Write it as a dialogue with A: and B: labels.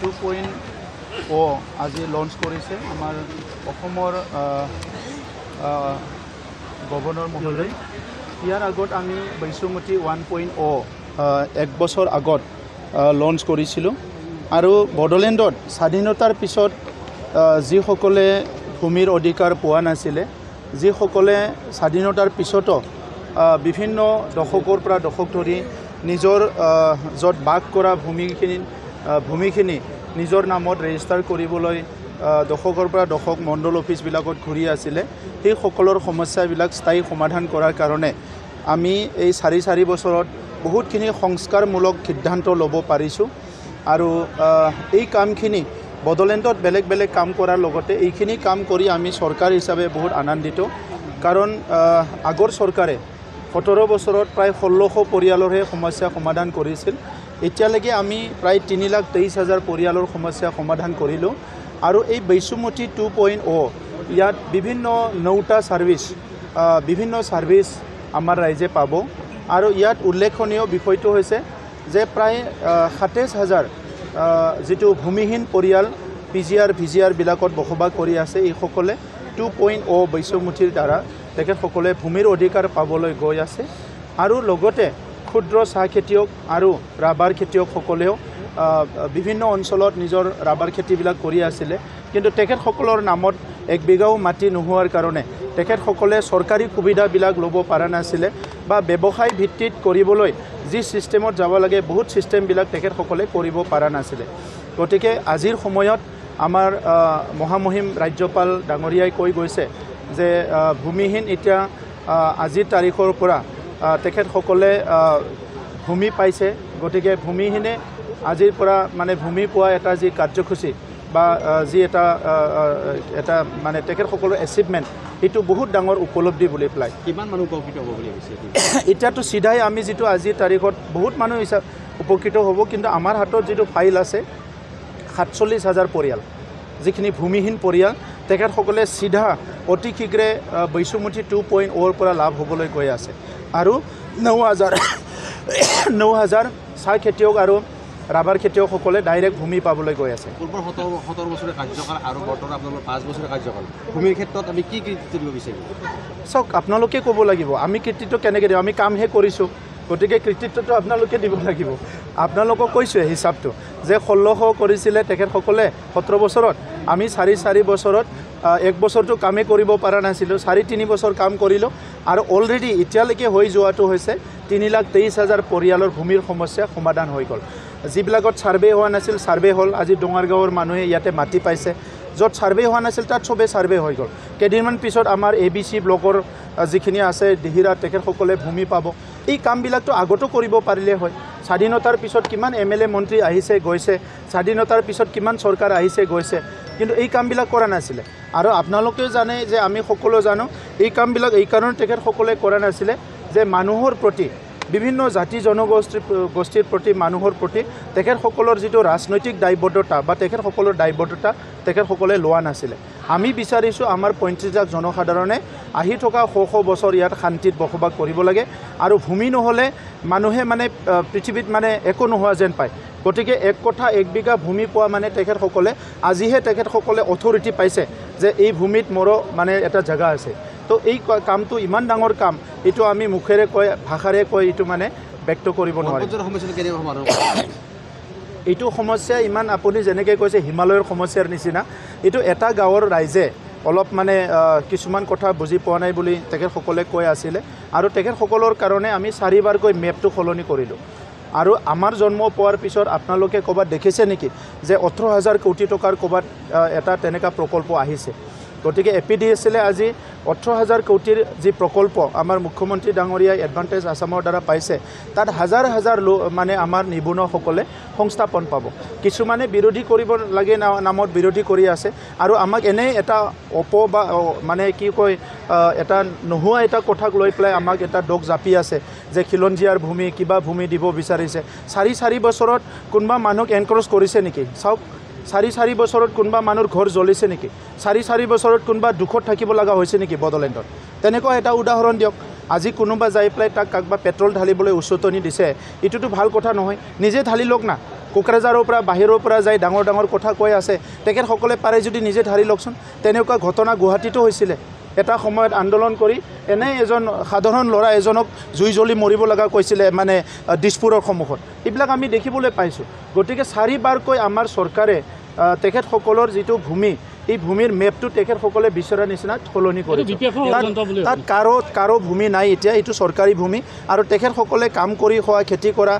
A: 2.0 আজি লঞ্চ কৰিছে আমাৰ অসমৰ গভৰ্ণৰ মহোদয়। ইয়াৰ আগত আমি বৈশুমতি 1.0 এক বছৰ আগত লঞ্চ কৰিছিলোঁ আৰু বড়োলেণ্ডত স্বাধীনতাৰ পিছত যিসকলে ভূমিৰ অধিকাৰ পোৱা নাছিলে, যিসকলে স্বাধীনতাৰ পিছতো বিভিন্ন দশকৰ পৰা দশক ধৰি নিজৰ য'ত বাস কৰা ভূমিখিনি নিজৰ নামত ৰেজিষ্টাৰ কৰিবলৈ দশকৰ পৰা দশক মণ্ডল অফিচবিলাকত ঘূৰি আছিলে, সেইসকলৰ সমস্যাবিলাক স্থায়ী সমাধান কৰাৰ কাৰণে আমি এই 4 বছৰত বহুতখিনি সংস্কাৰমূলক সিদ্ধান্ত ল'ব পাৰিছোঁ। আৰু এই কামখিনি বড়োলেণ্ডত বেলেগ বেলেগ কাম কৰাৰ লগতে এইখিনি কাম কৰি আমি চৰকাৰ হিচাপে বহুত আনন্দিত। কাৰণ আগৰ চৰকাৰে 17 বছৰত প্ৰায় 1600 পৰিয়ালৰহে সমস্যা সমাধান কৰিছিল। এতিয়ালৈকে আমি প্ৰায় 3,23,000 পৰিয়ালৰ সমস্যা সমাধান কৰিলোঁ। আৰু এই বৈশুমতি 2.0 ইয়াত বিভিন্ন 9টা ছাৰ্ভিচ আমাৰ ৰাইজে পাব। আৰু ইয়াত উল্লেখনীয় বিষয়টো হৈছে যে প্ৰায় 27,000 যিটো ভূমিহীন পৰিয়াল PGR বিলাকত বসবাস কৰি আছে, এইসকলে 2.0 বৈশুমতিৰ দ্বাৰা তেখেতসকলে ভূমিৰ অধিকাৰ পাবলৈ গৈ আছে। আৰু লগতে ক্ষুদ্ৰ চাহ খেতিয়ক আৰু ৰাবাৰ খেতিয়কসকলেও বিভিন্ন অঞ্চলত নিজৰ ৰাবাৰ খেতিবিলাক কৰি আছিলে, কিন্তু তেখেতসকলৰ নামত 1 বিঘাও মাটি নোহোৱাৰ কাৰণে তেখেতসকলে চৰকাৰী সুবিধাবিলাক ল'ব পৰা নাছিলে বা ব্যৱসায় ভিত্তিত কৰিবলৈ যি ছিষ্টেমত যাব লাগে বহুত ছিষ্টেমবিলাক তেখেতসকলে কৰিব পৰা নাছিলে। গতিকে আজিৰ সময়ত আমাৰ মহামহিম ৰাজ্যপাল ডাঙৰীয়াই কৈ গৈছে যে ভূমিহীন এতিয়া আজিৰ তাৰিখৰ পৰা তেখেতসকলে ভূমি পাইছে। গতিকে ভূমিহীনে আজিৰ পৰা মানে ভূমি পোৱা এটা যি কাৰ্যসূচী বা যি এটা মানে তেখেতসকলৰ এচিভমেণ্ট, এইটো বহুত ডাঙৰ উপলব্ধি বুলি পেলাই।
B: কিমান মানুহ উপকৃত হ'ব বুলি ভাবিছে?
A: এতিয়াতো চিধাই আমি যিটো আজিৰ তাৰিখত বহুত মানুহ উপকৃত হ'ব, কিন্তু আমাৰ হাতত যিটো ফাইল আছে 47,000 পৰিয়াল, যিখিনি ভূমিহীন পৰিয়াল, তেখেতসকলে চিধা অতি শীঘ্ৰে বৈশুমতি 2.0 পৰা লাভ হ'বলৈ গৈ আছে। আৰু 9,000 চাহ খেতিয়ক আৰু ৰাবাৰ খেতিয়কসকলে ডাইৰেক্ট ভূমি পাবলৈ গৈ আছে।
B: পূৰ্বৰ 17 বছৰীয়া কাৰ্যকাল আৰু বৰ্তমান আপোনালোকৰ 5 বছৰীয়া কাৰ্যকাল, ভূমিৰ ক্ষেত্ৰত আমি কি কৃতিত্ব দিব বিচাৰিম?
A: চাওক, আপোনালোকে ক'ব লাগিব আমি কৃতিত্ব কেনেকৈ দিওঁ। আমি কামহে কৰিছোঁ, গতিকে কৃতিত্বটো আপোনালোকে দিব লাগিব। আপোনালোকক কৈছোঁ হিচাপটো যে 1600 কৰিছিলে তেখেতসকলে 17 বছৰত, আমি 4 বছৰত 1 বছৰটো কামেই কৰিব পৰা নাছিলোঁ, 3 বছৰ কাম কৰিলোঁ। আৰু অলৰেডি এতিয়ালৈকে হৈ যোৱাটো হৈছে 3,23,000 পৰিয়ালৰ ভূমিৰ সমস্যা সমাধান হৈ গ'ল। যিবিলাকত ছাৰ্ভে হোৱা নাছিল ছাৰ্ভে হ'ল। আজি ডোঙাৰগাঁৱৰ মানুহে ইয়াতে মাটি পাইছে, য'ত ছাৰ্ভে হোৱা নাছিল তাত চবেই ছাৰ্ভে হৈ গ'ল। কেইদিনমান পিছত আমাৰ ABC ব্লকৰ যিখিনি আছে দিহিৰা, তেখেতসকলে ভূমি পাব। এই কামবিলাকতো আগতো কৰিব পাৰিলে হয়। স্বাধীনতাৰ পিছত কিমান MLA মন্ত্ৰী আহিছে গৈছে, স্বাধীনতাৰ পিছত কিমান চৰকাৰ আহিছে গৈছে, কিন্তু এই কামবিলাক কৰা নাছিলে। আৰু আপোনালোকেও জানে যে আমি সকলো জানো এই কামবিলাক এই কাৰণে তেখেতসকলে কৰা নাছিলে যে মানুহৰ প্ৰতি, বিভিন্ন জাতি জনগোষ্ঠীৰ প্ৰতি, মানুহৰ প্ৰতি তেখেতসকলৰ যিটো ৰাজনৈতিক দায়বদ্ধতা বা তেখেতসকলৰ দায়বদ্ধতা তেখেতসকলে লোৱা নাছিলে। আমি বিচাৰিছোঁ আমাৰ 35 লাখ জনসাধাৰণে আহি থকা শ বছৰ ইয়াত শান্তিত বসবাস কৰিব লাগে। আৰু ভূমি নহ'লে মানুহে মানে পৃথিৱীত মানে একো নোহোৱা যেন পায়। গতিকে 1 কঠা 1 বিঘা ভূমি পোৱা মানে তেখেতসকলে আজিহে তেখেতসকলে অথৰিটি পাইছে যে এই ভূমিত মোৰো মানে এটা জেগা আছে। তো এই কামটো ইমান ডাঙৰ কাম, এইটো আমি মুখেৰে কৈ ভাষাৰে কৈ এইটো মানে ব্যক্ত কৰিব নোৱাৰিম। এইটো সমস্যা ইমান আপুনি যেনেকৈ কৈছে হিমালয়ৰ সমস্যাৰ নিচিনা। এইটো এটা গাঁৱৰ ৰাইজে অলপ মানে কিছুমান কথা বুজি পোৱা নাই বুলি তেখেতসকলে কৈ আছিলে। আৰু তেখেতসকলৰ কাৰণে আমি 4 বাৰকৈ মেপটো সলনি কৰিলোঁ। আৰু আমাৰ জন্ম পোৱাৰ পিছত আপোনালোকে ক'ৰবাত দেখিছে নেকি যে 18,000 কোটি টকাৰ ক'ৰবাত এটা তেনেকুৱা প্ৰকল্প আহিছে? গতিকে APDSL আজি 18,000 কোটিৰ যি প্ৰকল্প আমাৰ মুখ্যমন্ত্ৰী ডাঙৰীয়াই এডভান্টেজ আছামৰ দ্বাৰা পাইছে, তাত হাজাৰ মানে আমাৰ নিবনুৱাসকলে সংস্থাপন পাব। কিছুমানে বিৰোধী কৰিব লাগে নামত বিৰোধী কৰি আছে। আৰু আমাক এনেই এটা মানে কি কয় এটা নোহোৱা এটা কথাক লৈ পেলাই আমাক এটা দোষ জাপি আছে যে খিলঞ্জীয়াৰ ভূমি কিবা ভূমি দিব বিচাৰিছে। 4 বছৰত কোনোবা মানুহক এনকাৰেজ কৰিছে নেকি? চাওক, 4 বছৰত কোনোবা মানুহৰ ঘৰ জ্বলিছে নেকি? 4 বছৰত কোনোবা দুখত থাকিব লগা হৈছে নেকি বড়োলেণ্ডত? তেনেকুৱা এটা উদাহৰণ দিয়ক। আজি কোনোবা যাই পেলাই তাক কাকবা পেট্ৰল ঢালিবলৈ উচতনি দিছে, এইটোতো ভাল কথা নহয়। নিজে ঢালি লওক না, কোকৰাঝাৰৰ পৰা বাহিৰৰ পৰা যাই ডাঙৰ ডাঙৰ কথা কৈ আছে তেখেতসকলে পাৰে যদি নিজে ধাৰি লওকচোন তেনেকুৱা ঘটনা গুৱাহাটীতো হৈছিলে এটা সময়ত আন্দোলন কৰি এনে এজন সাধাৰণ ল'ৰা এজনক জুই জ্বলি মৰিব লগা কৈছিলে মানে দিছপুৰৰ সন্মুখত এইবিলাক আমি দেখিবলৈ পাইছোঁ গতিকে চাৰিবাৰকৈ আমাৰ চৰকাৰে তেখেতসকলৰ যিটো ভূমি এই ভূমিৰ মেপটো তেখেতসকলে বিচৰা নিচিনা সলনি কৰিছে তাত কাৰো ভূমি নাই এতিয়া এইটো চৰকাৰী ভূমি আৰু তেখেতসকলে কাম কৰি খোৱা খেতি কৰা